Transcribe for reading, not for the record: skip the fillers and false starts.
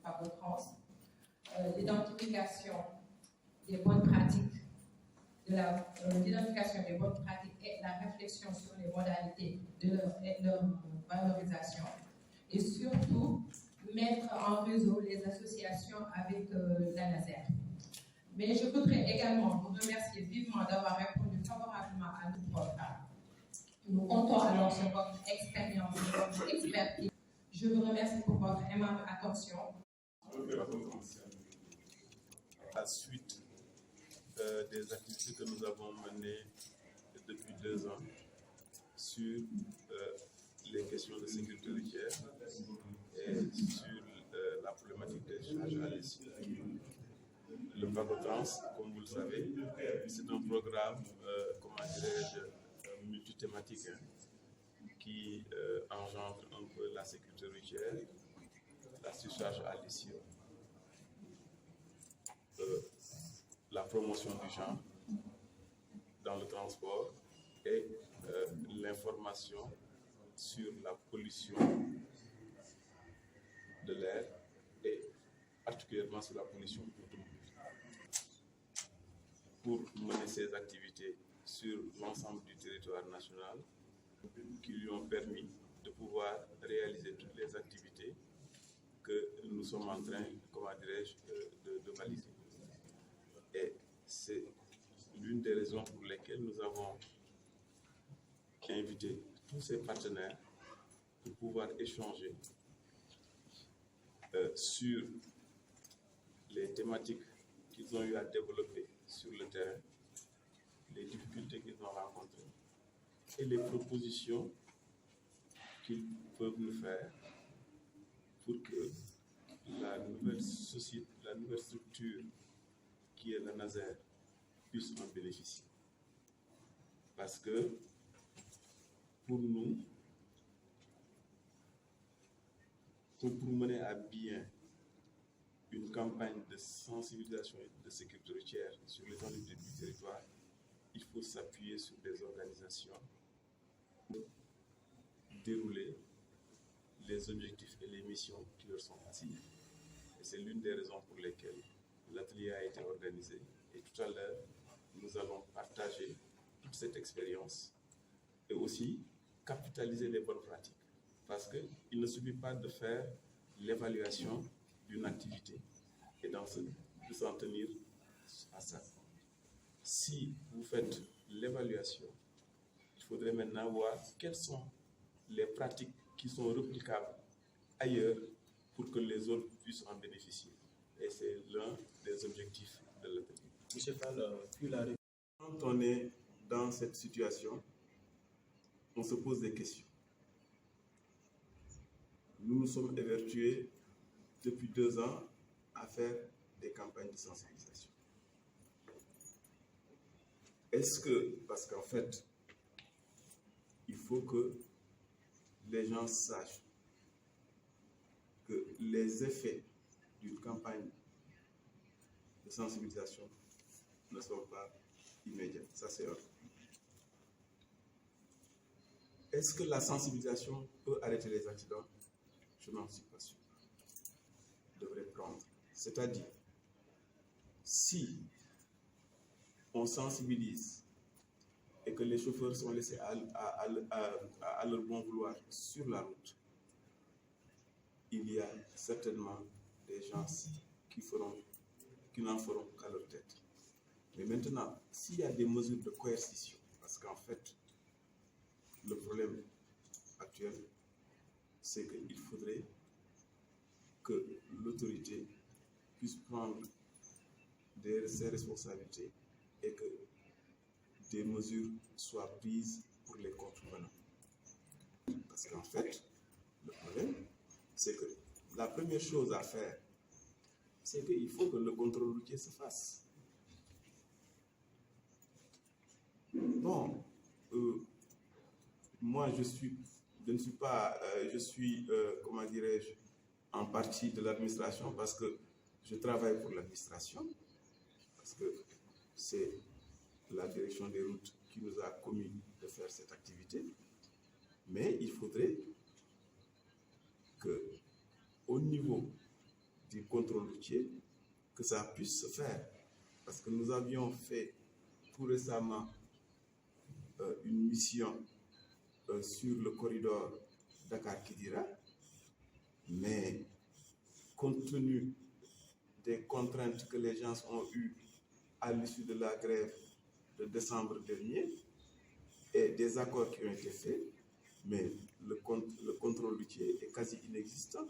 Fagotrans, l'identification des bonnes pratiques, l'identification des bonnes pratiques et la réflexion sur les modalités de leur valorisation, et surtout mettre en réseau les associations avec la NASER. Mais je voudrais également vous remercier vivement d'avoir répondu favorablement à nos programmes. Nous comptons alors sur votre expérience et votre expertise. Je vous remercie pour votre aimable attention. À la suite des activités que nous avons menées depuis 2 ans sur les questions de sécurité routière et sur la problématique des charges à l'essieu. Le Fagotrans, comme vous le savez, c'est un programme, multithématique qui engendre un peu la sécurité routière, la surcharge à l'essieu, la promotion du genre dans le transport et l'information sur la pollution de l'air et particulièrement sur la pollution automobile. Pour mener ces activités sur l'ensemble du territoire national, qui lui ont permis de pouvoir réaliser toutes les activités que nous sommes en train, de valider. Et c'est l'une des raisons pour lesquelles nous avons invité tous ces partenaires pour pouvoir échanger sur les thématiques qu'ils ont eu à développer sur le terrain, les difficultés qu'ils ont rencontrées et les propositions qu'ils peuvent nous faire pour que la nouvelle société, la nouvelle structure qui est la NASER puisse en bénéficier. Parce que pour nous, pour mener à bien une campagne de sensibilisation et de sécurité routière sur l'étendue du territoire, il faut s'appuyer sur des organisations pour dérouler les objectifs et les missions qui leur sont assignés. Et c'est l'une des raisons pour lesquelles l'atelier a été organisé. Et tout à l'heure, nous allons partager toute cette expérience et aussi capitaliser les bonnes pratiques. Parce qu'il ne suffit pas de faire l'évaluation d'une activité et de s'en tenir à ça. Si vous faites l'évaluation, il faudrait maintenant voir quelles sont les pratiques qui sont réplicables ailleurs pour que les autres puissent en bénéficier. Et c'est l'un des objectifs de l'atelier. Monsieur Fall, quand on est dans cette situation, on se pose des questions. Nous nous sommes évertués depuis 2 ans à faire des campagnes de sensibilisation. Est-ce que, parce qu'en fait, il faut que les gens sachent que les effets d'une campagne de sensibilisation ne sont pas immédiats. Ça, c'est un. Est-ce que la sensibilisation peut arrêter les accidents? Je n'en suis pas sûr. Il devrait prendre. C'est-à-dire, si on sensibilise et que les chauffeurs sont laissés à leur bon vouloir sur la route, il y a certainement des gens qui n'en feront qu'à leur tête. Mais maintenant, s'il y a des mesures de coercition, parce qu'en fait, le problème actuel, c'est qu'il faudrait que l'autorité puisse prendre ses responsabilités et que des mesures soient prises pour les contrevenants. Parce qu'en fait, le problème, c'est que la première chose à faire, c'est qu'il faut que le contrôle routier se fasse. Bon, moi je suis comment dirais-je, en partie de l'administration parce que je travaille pour l'administration, parce que c'est la direction des routes qui nous a commis de faire cette activité. Mais il faudrait que, au niveau du contrôle routier, que ça puisse se faire. Parce que nous avions fait tout récemment une mission sur le corridor Dakar-Kidira, mais compte tenu des contraintes que les gens ont eues à l'issue de la grève de décembre dernier et des accords qui ont été faits, mais le contrôle routier est quasi inexistant.